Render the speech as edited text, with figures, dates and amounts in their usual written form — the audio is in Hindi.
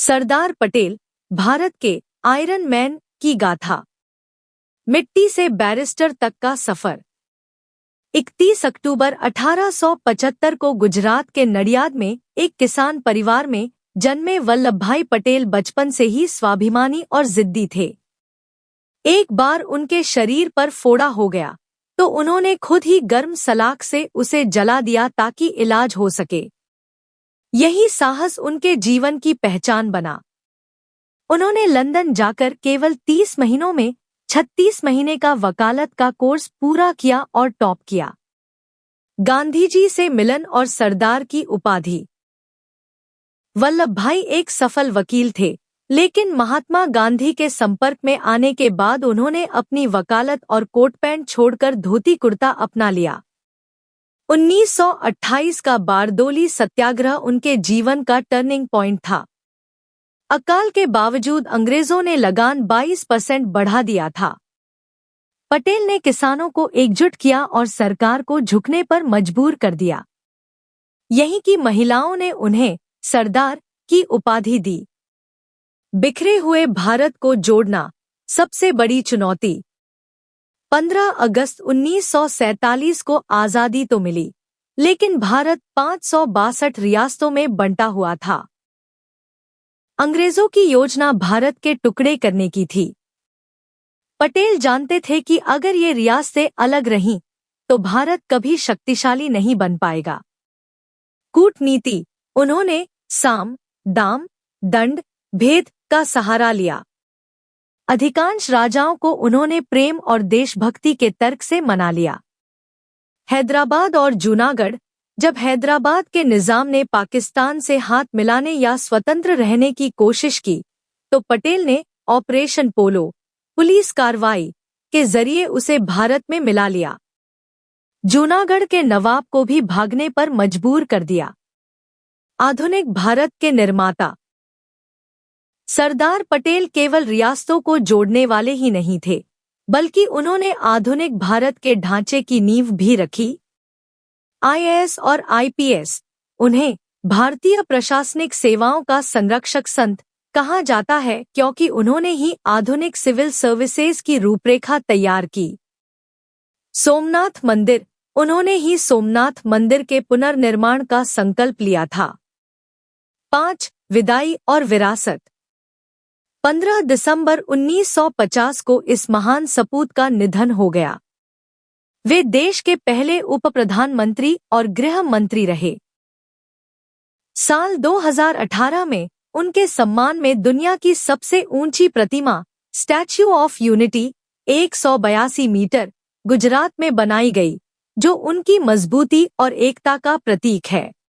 सरदार पटेल, भारत के आयरन मैन की गाथा। मिट्टी से बैरिस्टर तक का सफर। 31 अक्टूबर 1875 को गुजरात के नडियाद में एक किसान परिवार में जन्मे वल्लभभाई पटेल बचपन से ही स्वाभिमानी और जिद्दी थे। एक बार उनके शरीर पर फोड़ा हो गया तो उन्होंने खुद ही गर्म सलाख से उसे जला दिया ताकि इलाज हो सके। यही साहस उनके जीवन की पहचान बना। उन्होंने लंदन जाकर केवल 30 महीनों में 36 महीने का वकालत का कोर्स पूरा किया और टॉप किया। गांधी जी से मिलन और सरदार की उपाधि। वल्लभभाई एक सफल वकील थे, लेकिन महात्मा गांधी के संपर्क में आने के बाद उन्होंने अपनी वकालत और कोट पैंट छोड़कर धोती कुर्ता अपना लिया। 1928 का बारदोली सत्याग्रह उनके जीवन का टर्निंग पॉइंट था। अकाल के बावजूद अंग्रेजों ने लगान 22% बढ़ा दिया था। पटेल ने किसानों को एकजुट किया और सरकार को झुकने पर मजबूर कर दिया। यहीं की महिलाओं ने उन्हें सरदार की उपाधि दी। बिखरे हुए भारत को जोड़ना सबसे बड़ी चुनौती। 15 अगस्त 1947 को आजादी तो मिली, लेकिन भारत 562 रियासतों में बंटा हुआ था। अंग्रेजों की योजना भारत के टुकड़े करने की थी। पटेल जानते थे कि अगर ये रियासतें अलग रहीं, तो भारत कभी शक्तिशाली नहीं बन पाएगा। कूटनीति। उन्होंने साम, दाम, दंड, भेद का सहारा लिया। अधिकांश राजाओं को उन्होंने प्रेम और देशभक्ति के तर्क से मना लिया। हैदराबाद और जूनागढ़। जब हैदराबाद के निजाम ने पाकिस्तान से हाथ मिलाने या स्वतंत्र रहने की कोशिश की, तो पटेल ने ऑपरेशन पोलो, पुलिस कार्रवाई के जरिए उसे भारत में मिला लिया। जूनागढ़ के नवाब को भी भागने पर मजबूर कर दिया। आधुनिक भारत के निर्माता। सरदार पटेल केवल रियासतों को जोड़ने वाले ही नहीं थे, बल्कि उन्होंने आधुनिक भारत के ढांचे की नींव भी रखी। आईएएस और आईपीएस। उन्हें भारतीय प्रशासनिक सेवाओं का संरक्षक संत कहा जाता है, क्योंकि उन्होंने ही आधुनिक सिविल सर्विसेज की रूपरेखा तैयार की। सोमनाथ मंदिर। उन्होंने ही सोमनाथ मंदिर के पुनर्निर्माण का संकल्प लिया था। 5. विदाई और विरासत। 15 दिसंबर 1950 को इस महान सपूत का निधन हो गया। वे देश के पहले उप प्रधानमंत्री और गृह मंत्री रहे। साल 2018 में उनके सम्मान में दुनिया की सबसे ऊंची प्रतिमा Statue of Unity 182 metre Gujarat में बनाई गई, जो उनकी मजबूती और एकता का प्रतीक है।